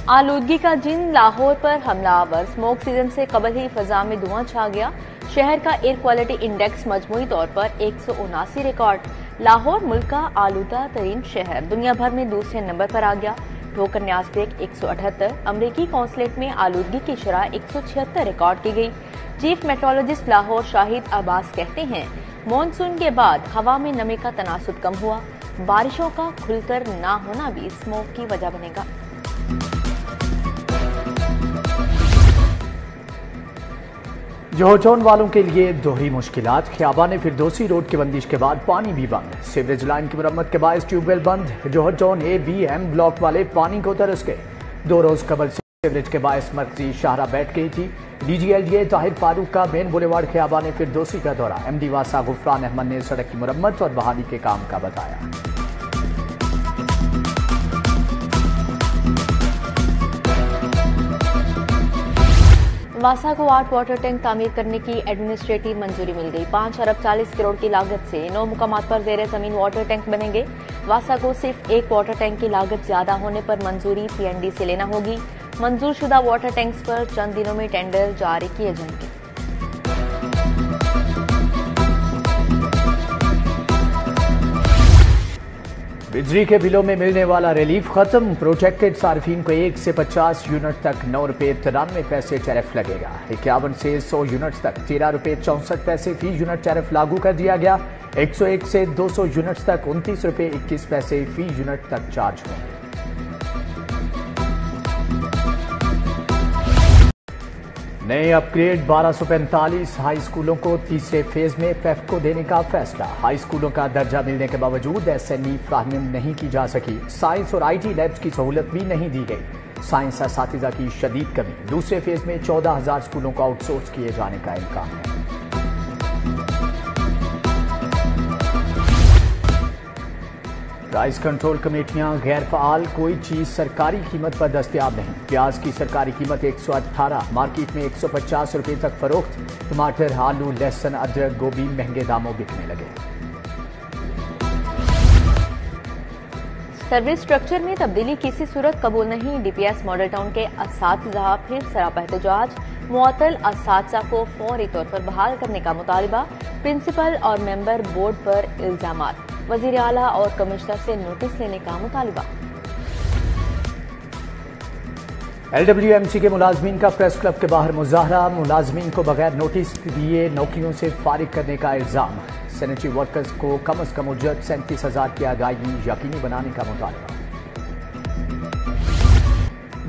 آلودگی کا جن لاہور پر حملہ آور، اسموک سیزن سے قبل ہی فضا میں دھواں چھا گیا۔ شہر کا ایئر کوالٹی انڈیکس مجموعی طور پر 179 ریکارڈ۔ لاہور ملک کا آلودہ ترین شہر دنیا بھر میں دوسرے نمبر پر آ گیا۔ ٹھوکر نیاز بیگ 178۔ امریکی قونصلیٹ میں آلودگی کی شرح 176 ریکارڈ کی گئی۔ چیف میٹرولوجسٹ لاہور شاہد عباس کہتے ہیں، مانسون کے بعد ہوا میں نمی کا تناسب کم ہوا۔ بارشوں کا کھل کر نہ ہونا بھی اسموک کی وجہ بنے گا۔ جوہر ٹاؤن والوں کے لیے دوہری مشکلات۔ خیابان فردوسی روڈ کی بندش کے بعد پانی بھی بند۔ سیوریج لائن کی مرمت کے باعث ٹیوب ویل بند۔ جوہر ٹاؤن اے بی ایم بلاک والے پانی کو ترس گئے۔ 2 روز قبل سیوریج کے باعث مرکزی شاہراہ بیٹھ گئی تھی۔ D G L D A Tahir Farooq کا مین بولیوارڈ خیابان فردوسی کا دورہ۔ ایم ڈی واسا غفران احمد نے سڑک کی مرمت اور بحالی کے کام کا بتایا۔ واسا کو 8 واٹر ٹینک تعمیر کرنے کی ایڈمنسٹریٹو منظوری مل گئی۔ 5 ارب 40 کروڑ کی لاگت سے 9 مقامات پر زیر زمین واٹر ٹینک بنیں گے۔ واسا کو صرف 1 واٹر ٹینک کی لاگت زیادہ ہونے پر منظوری پی این ڈی سے لینا ہوگی۔ منظور شدہ واٹر ٹینکس پر چند دنوں میں ٹینڈر جاری کیے جائیں گے۔ بجلی کے بلوں میں ملنے والا ریلیف ختم۔ پروٹیکٹڈ صارفین کو 1 سے 50 یونٹ تک 9 روپے 93 پیسے ٹیرف لگے گا۔ 51 سے 100 یونٹ تک 13 روپے 64 پیسے فی یونٹ ٹیرف لاگو کر دیا گیا۔ 101 سے 200 یونٹ تک 29 روپے 21 پیسے فی یونٹ تک چارج ہوں گے۔ نئے اپ گریڈ 1245 ہائی اسکولوں کو تیسرے فیز میں پیف کو دینے کا فیصلہ۔ ہائی اسکولوں کا درجہ ملنے کے باوجود ایس این ای فراہم نہیں کی جا سکی۔ سائنس اور آئی ٹی لیبس کی سہولت بھی نہیں دی گئی۔ سائنس اساتذہ کی شدید کمی۔ دوسرے فیز میں 14,000 اسکولوں کو آؤٹ سورس کیے جانے کا امکان ہے۔ پرائز کنٹرول کمیٹیاں غیر فعال، کوئی چیز سرکاری قیمت پر دستیاب نہیں۔ پیاز کی سرکاری قیمت 118، مارکیٹ میں 150 روپے تک فروخت۔ ٹماٹر، آلو، لہسن، ادرک، گوبھی مہنگے داموں بکنے لگے۔ سروس سٹرکچر میں تبدیلی کسی صورت قبول نہیں۔ D P S model town کے اساتذہ پھر سراپا احتجاج۔ معطل اساتذہ کو فوری طور پر بحال کرنے کا مطالبہ۔ پرنسپل اور ممبر بورڈ پر الزامات۔ وزیر اعلیٰ اور کمشنر سے نوٹس لینے کا مطالبہ۔ ایل ڈبلیو ایم سی کے ملازمین کا پریس کلب کے باہر مظاہرہ۔ ملازمین کو بغیر نوٹس دیے نوکریوں سے فارغ کرنے کا الزام۔ سینیٹری ورکرز کو کم از کم اجرت 37,000 کی ادائیگی یقینی بنانے کا مطالبہ۔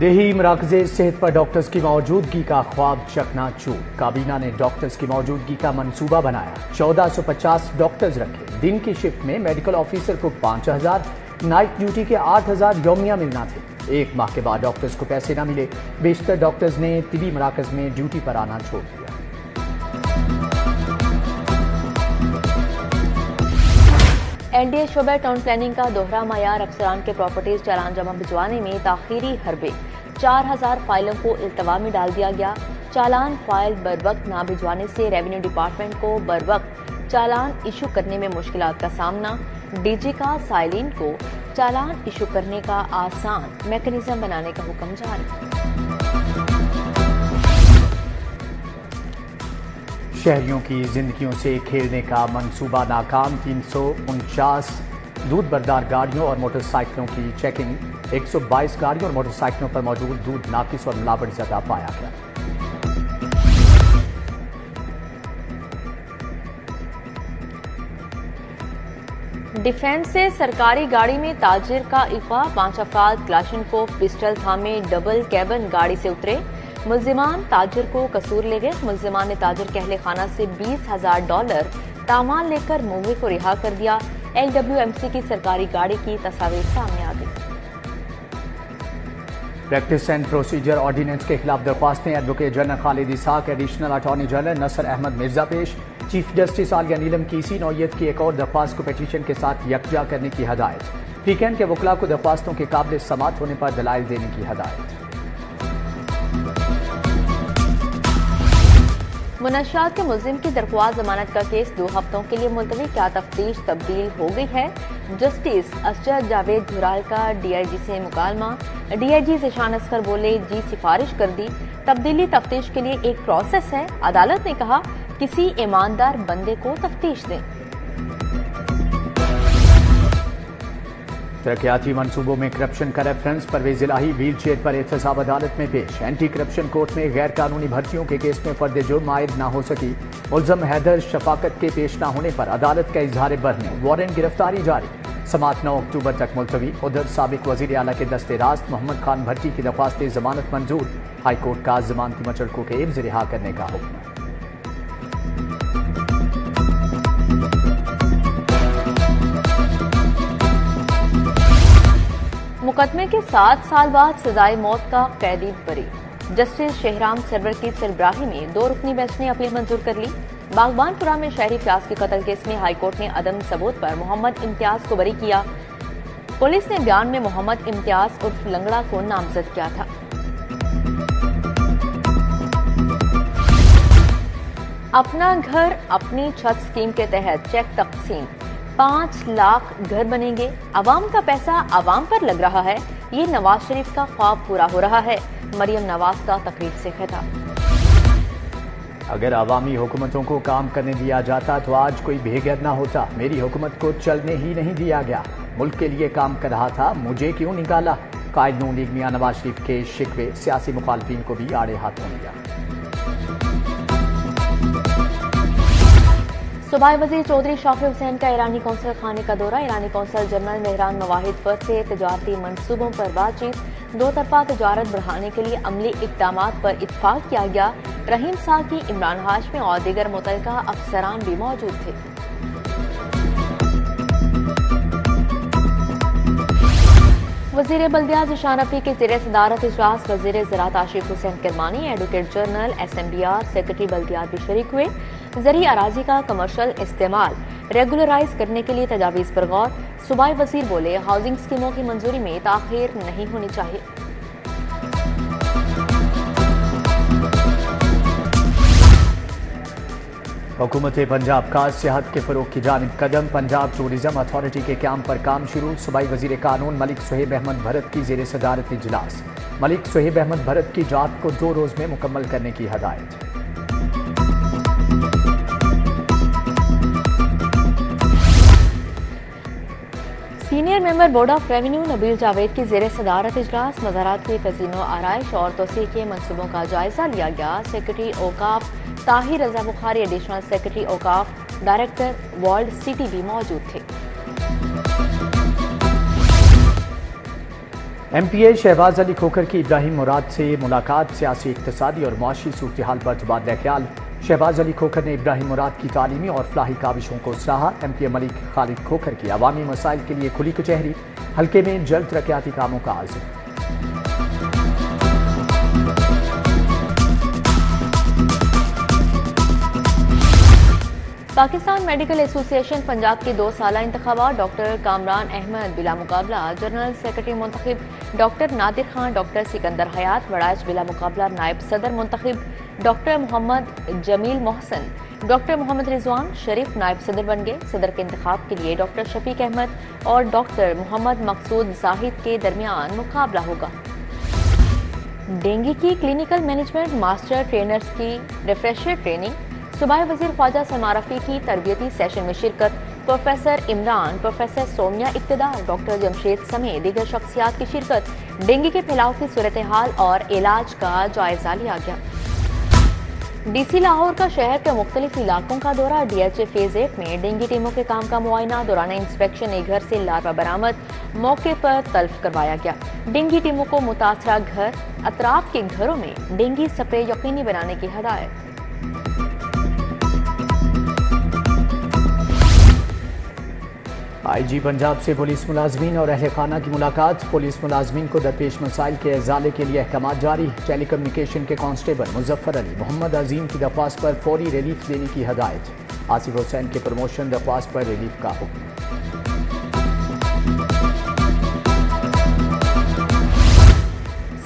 دیہی مراکز صحت پر ڈاکٹرز کی موجودگی کا خواب چکنا چور۔ کابینہ نے ڈاکٹرز کی موجودگی کا منصوبہ بنایا۔ 1450 ڈاکٹرز رکھے۔ دن کی شفٹ میں میڈیکل آفیسر کو 5,000، نائٹ ڈیوٹی کے 8,000 یومیہ ملنا تھے۔ 1 ماہ کے بعد ڈاکٹرز کو پیسے نہ ملے۔ بیشتر ڈاکٹرز نے طبی مراکز میں ڈیوٹی پر آنا چھوڑ دیا۔ ایل ڈی اے شعبہ ٹاؤن پلاننگ کا دوہرا معیار۔ افسران کے پراپرٹیز چالان جمع بھجوانے میں تاخیری حربے۔ 4,000 فائلوں کو التوا میں ڈال دیا گیا۔ چالان فائل بروقت نہ بھجوانے سے ریونیو ڈپارٹمنٹ کو بروقت چالان ایشو کرنے میں مشکلات کا سامنا۔ ڈی جی کا سائلین کو چالان ایشو کرنے کا آسان میکانزم بنانے کا حکم جاری۔ شہریوں کی زندگیوں سے کھیلنے کا منصوبہ ناکام۔ 349 دودھ بردار گاڑیوں اور موٹر سائیکلوں کی چیکنگ۔ 122 گاڑیوں اور موٹر سائیکلوں پر موجود دودھ ناقص اور ملاوٹ زدہ پایا گیا۔ ڈیفنس سے سرکاری گاڑی میں تاجر کا اغوا۔ 5 افراد کلاشنکوف پسٹل تھامے ڈبل کیبن گاڑی سے اترے۔ ملزمان تاجر کو قصور لے گئے۔ ملزمان نے تاجر کے اہل خانہ سے $20,000 تاوان لے کر مووی کو رہا کر دیا۔ ایل ڈبلیو ایم سی کی سرکاری گاڑی کی تصاویر سامنے آ گئی۔ پریکٹس اینڈ پروسیجر آرڈیننس کے خلاف درخواستیں۔ ایڈوکیٹ جنرل خالد اسحاق، ایڈیشنل اٹارنی جنرل نصر احمد مرزا پیش۔ چیف جسٹس عالیہ نیلم کی اسی نوعیت کی ایک اور درخواست کو پیٹیشن کے ساتھ یکجا کرنے کی ہدایت۔ پی کین کے وکلاء کو درخواستوں کے قابل سماعت ہونے پر دلائل دینے کی ہدایت۔ منشیات کے ملزم کی درخواست ضمانت کا کیس 2 ہفتوں کے لیے ملتوی، کیا تفتیش تبدیل ہو گئی ہے؟ جسٹس اسجد جاوید دھرال کا ڈی آئی جی سے مکالمہ، ڈی آئی جی ذیشان اصغر بولے جی سفارش کر دی، تبدیلی تفتیش کے لیے ایک پروسیس ہے، عدالت نے کہا کسی ایماندار بندے کو تفتیش دیں۔ ترقیاتی منصوبوں میں کرپشن کا ریفرنس، پرویز الہی ویل چیئر پر احتساب عدالت میں پیش، اینٹی کرپشن کورٹ میں غیر قانونی بھرتیوں کے کیس میں فرد جرم عائد نہ ہو سکی، ملزم حیدر شفاقت کے پیش نہ ہونے پر عدالت کا اظہار برہمی، وارنٹ گرفتاری جاری، سماعت 9 اکتوبر تک ملتوی۔ ادھر سابق وزیر اعلیٰ کے دست راست محمد خان بھٹی کی درخواست ضمانت منظور، ہائی کورٹ کا ضمانتی مچلکوں کے عوض رہا کرنے کا حکم۔ مقدمے کے 7 سال بعد سزائے موت کا قیدی بری، جسٹس شہرام سرور کی سربراہی میں 2 رکنی بینچ نے اپیل منظور کر لی۔ باغبان پورہ میں شہری فیاض کے قتل کیس میں ہائی کورٹ نے عدم ثبوت پر محمد امتیاز کو بری کیا۔ پولیس نے بیان میں محمد امتیاز عرف لنگڑا کو نامزد کیا تھا۔ اپنا گھر اپنی چھت اسکیم کے تحت چیک تقسیم، 5 لاکھ گھر بنیں گے، عوام کا پیسہ عوام پر لگ رہا ہے، یہ نواز شریف کا خواب پورا ہو رہا ہے، مریم نواز کا تقریر سے خطاب۔ اگر عوامی حکومتوں کو کام کرنے دیا جاتا تو آج کوئی بے گھر نہ ہوتا، میری حکومت کو چلنے ہی نہیں دیا گیا، ملک کے لیے کام کر رہا تھا، مجھے کیوں نکالا؟ قائد نون لیگ میاں نواز شریف کے شکوے، سیاسی مخالفین کو بھی آڑے ہاتھوں لیا۔ صوبائی وزیر چودھری شافی حسین کا ایرانی قونصل خانے کا دورہ، ایرانی قونصل جنرل مہران مواحد فرد سے تجارتی منصوبوں پر بات چیت، 2 طرفہ تجارت بڑھانے کے لیے عملی اقدامات پر اتفاق کیا گیا، رحیم ساکی، عمران ہاشمی اور دیگر متعلقہ افسران بھی موجود تھے۔ وزیر بلدیات ذیشان رفیع کے زیر صدارت اجلاس، وزیر زراعت Asif Hussain Kirmani, advocate general S M D R secretary بلدیات بھی شریک ہوئے۔ زرعی اراضی کا کمرشل استعمال ریگولرائز کرنے کے لیے تجاویز پر غور، صوبائی وزیر بولے ہاؤسنگ اسکیموں کی منظوری میں تاخیر نہیں ہونی چاہیے۔ حکومت پنجاب کا صحت کے فروغ کی جانب قدم، پنجاب ٹورزم اتھارٹی کے قیام پر کام شروع، صوبائی وزیر قانون ملک صہیب احمد بھرت کی زیر صدارت اجلاس، ملک صہیب احمد بھرت کی ڈرافٹ کو 2 روز میں مکمل کرنے کی ہدایت۔ Senior member board of revenue Nabeel Javed کی زیر صدارت اجلاس، مزارات کی تزئین و آرائش اور توسیع کے منصوبوں کا جائزہ لیا گیا، سیکرٹری اوقاف طاہر رضا بخاری، ایڈیشنل سیکرٹری اوقاف ڈائریکٹر ورلڈ سٹی بھی موجود تھے۔ ایم پی اے شہباز علی کھوکھر کی ابراہیم مراد سے ملاقات، سیاسی، اقتصادی اور معاشی صورتحال پر تبادلہ خیال، شہباز علی کھوکھر نے ابراہیم مراد کی تعلیمی اور فلاحی کاوشوں کو سراہا، ایم پی اے ملک خالد کھوکھر کی عوامی مسائل کے لیے کھلی کچہری، حلقے میں جلد ترقیاتی کاموں کا عزم۔ پاکستان میڈیکل ایسوسی ایشن پنجاب کے 2 سالہ انتخابات، ڈاکٹر کامران احمد بلا مقابلہ جنرل سیکرٹری منتخب، ڈاکٹر نادر خان، ڈاکٹر سکندر حیات وڑائچ بلا مقابلہ نائب صدر منتخب، ڈاکٹر محمد جمیل محسن، ڈاکٹر محمد رضوان شریف نائب صدر بن گئے۔ صدر کے انتخاب کے لیے ڈاکٹر شفیق احمد اور ڈاکٹر محمد مقصود زاہد کے درمیان مقابلہ ہوگا۔ ڈینگی کی کلینکل مینجمنٹ ماسٹر ٹرینرز کی ریفریشر ٹریننگ، صوبائی وزیر خواجہ سلمہ رفیع کی تربیتی سیشن میں شرکت، پروفیسر عمران، پروفیسر سومیا اقتدار، ڈاکٹر جمشید سمیت دیگر شخصیات کی شرکت، ڈینگی کے پھیلاؤ کی صورتحال اور علاج کا جائزہ لیا گیا۔ ڈی سی لاہور کا شہر کے مختلف علاقوں کا دورہ، ڈی ایچ اے فیز 8 میں ڈینگی ٹیموں کے کام کا معائنہ، دوران انسپیکشن ایک گھر سے لاروا برآمد، موقع پر تلف کروایا گیا۔ ڈینگی ٹیموں کو متاثرہ گھر، اطراف کے گھروں میں ڈینگی سپرے یقینی بنانے کی ہدایت۔ آئی جی پنجاب سے پولیس ملازمین اور اہل خانہ کی ملاقات، پولیس ملازمین کو درپیش مسائل کے ازالے کے لیے احکامات جاری، ٹیلی کمیونیکیشن کے کانسٹیبل مظفر علی محمد عظیم کی درخواست پر فوری ریلیف دینے کی ہدایت، آصف حسین کے پروموشن درخواست پر ریلیف کا حکم۔